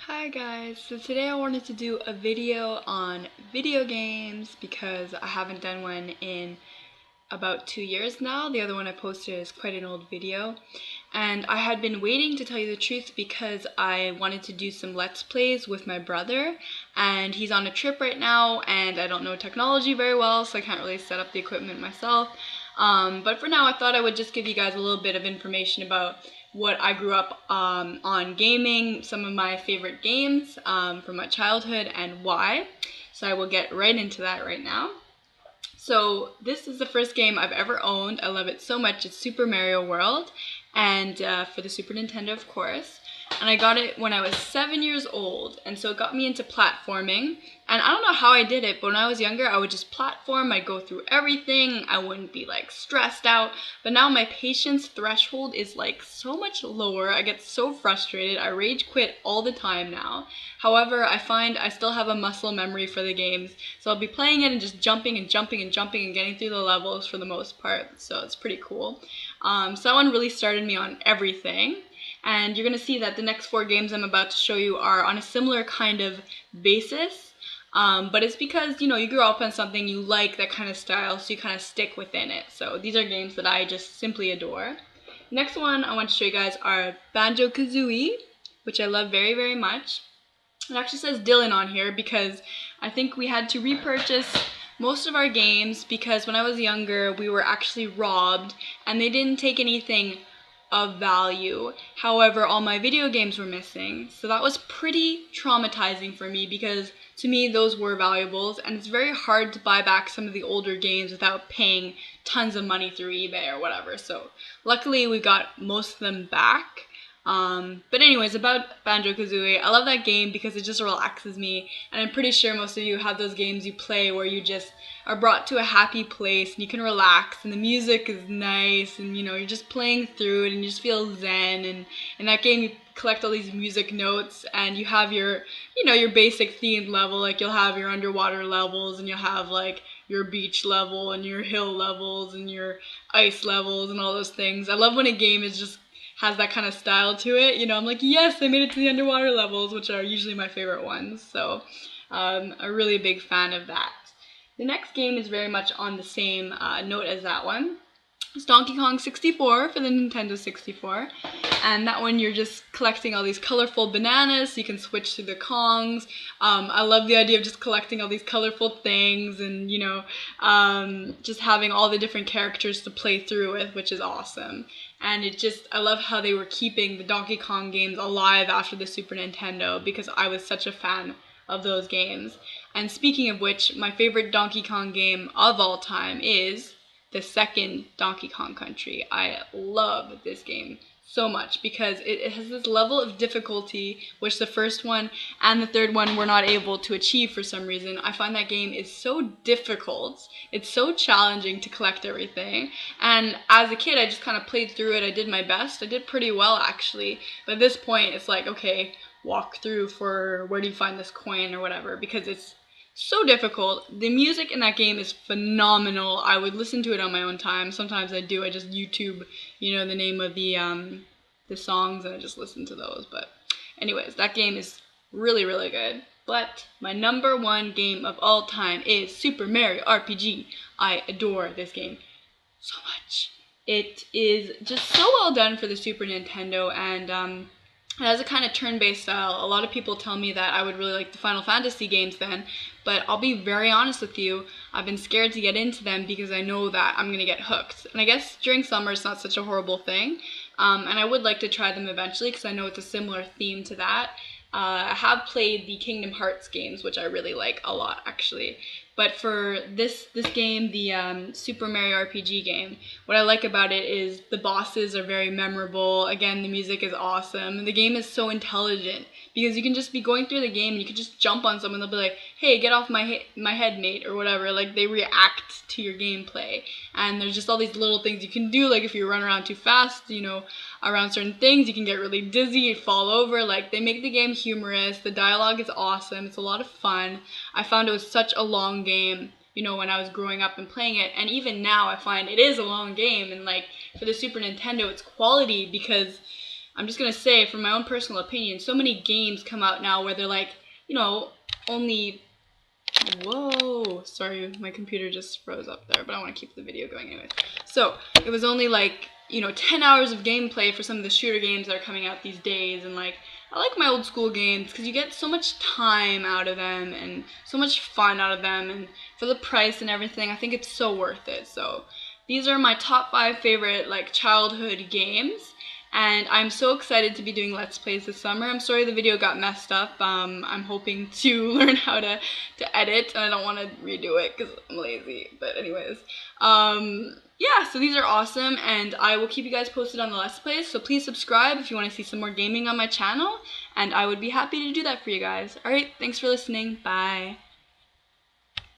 Hi guys, so today I wanted to do a video on video games because I haven't done one in about 2 years now. The other one I posted is quite an old video, and I had been waiting, to tell you the truth, because I wanted to do some Let's Plays with my brother, and he's on a trip right now and I don't know technology very well, so I can't really set up the equipment myself. But for now I thought I would just give you guys a little bit of information about what I grew up on gaming, some of my favorite games from my childhood, and why. So I will get right into that right now. So this is the first game I've ever owned. I love it so much. It's Super Mario World, and for the Super Nintendo, of course. And I got it when I was 7 years old, and so it got me into platforming. And I don't know how I did it, but when I was younger, I would just platform. I'd go through everything. I wouldn't be like stressed out. But now my patience threshold is like so much lower. I get so frustrated. I rage quit all the time now. However, I find I still have a muscle memory for the games, so I'll be playing it and just jumping and jumping and jumping and getting through the levels for the most part. So it's pretty cool. So that one really started me on everything. And you're going to see that the next 4 games I'm about to show you are on a similar kind of basis. But it's because, you grew up on something, you like that kind of style, so you kind of stick within it. So these are games that I just simply adore. Next one I want to show you guys are Banjo Kazooie, which I love very, very much. It actually says Dylan on here because I think we had to repurchase most of our games because when I was younger we were actually robbed and they didn't take anything of value. However, all my video games were missing. So that was pretty traumatizing for me because to me those were valuables, and it's very hard to buy back some of the older games without paying tons of money through eBay or whatever. So luckily we got most of them back. But anyways, about Banjo Kazooie, I love that game because it just relaxes me, and I'm pretty sure most of you have those games you play where you just are brought to a happy place and you can relax and the music is nice and you're just playing through it and you just feel zen, and in that game you collect all these music notes and you have your your basic themed level, like you'll have your underwater levels and you'll have like your beach level and your hill levels and your ice levels and all those things. I love when a game is just has that kind of style to it. I'm like, yes, I made it to the underwater levels, which are usually my favorite ones. So I'm really a big fan of that. The next game is very much on the same note as that one. It's Donkey Kong 64 for the Nintendo 64. And that one you're just collecting all these colorful bananas so you can switch through the Kongs. I love the idea of just collecting all these colorful things and, just having all the different characters to play through with, which is awesome. And I love how they were keeping the Donkey Kong games alive after the Super Nintendo because I was such a fan of those games. And speaking of which, my favorite Donkey Kong game of all time is the second Donkey Kong Country. I love this game so much because it has this level of difficulty which the first one and the third one were not able to achieve for some reason. I find that game is so difficult. It's so challenging to collect everything, and as a kid I just kind of played through it. I did my best. I did pretty well actually, but at this point it's like, okay, walk through for where do you find this coin or whatever, because it's so difficult. The music in that game is phenomenal. I would listen to it on my own time. Sometimes I do. I just YouTube, the name of the songs, and I just listen to those. But anyways, that game is really, really good. But my number 1 game of all time is Super Mario RPG. I adore this game so much. It is just so well done for the Super Nintendo, and it has a kind of turn-based style. A lot of people tell me that I would really like the Final Fantasy games then, but I'll be very honest with you, I've been scared to get into them because I know that I'm going to get hooked. And I guess during summer it's not such a horrible thing, and I would like to try them eventually because I know it's a similar theme to that. I have played the Kingdom Hearts games, which I really like a lot actually. But for this game, the Super Mario RPG game, what I like about it is the bosses are very memorable. Again, the music is awesome. The game is so intelligent because you can just be going through the game and you can just jump on someone. They'll be like, hey, get off my head, mate, or whatever. Like, they react to your gameplay. And there's just all these little things you can do. Like, if you run around too fast, around certain things, you can get really dizzy, you fall over. Like, they make the game humorous. The dialogue is awesome. It's a lot of fun. I found it was such a long game, when I was growing up and playing it, and even now I find it is a long game. And like for the Super Nintendo, it's quality because I'm just gonna say, from my own personal opinion, so many games come out now where they're like, you know, only... Whoa, sorry, my computer just froze up there, but I want to keep the video going anyways. So, it was only like, you know, 10 hours of gameplay for some of the shooter games that are coming out these days, and like, I like my old school games because you get so much time out of them and so much fun out of them, and for the price and everything, I think it's so worth it. So, these are my top 5 favorite like childhood games. And I'm so excited to be doing Let's Plays this summer. I'm sorry the video got messed up. I'm hoping to learn how to edit, and I don't want to redo it because I'm lazy. But anyways, yeah, so these are awesome, and I will keep you guys posted on the Let's Plays. So please subscribe if you want to see some more gaming on my channel, and I would be happy to do that for you guys. Alright, thanks for listening. Bye.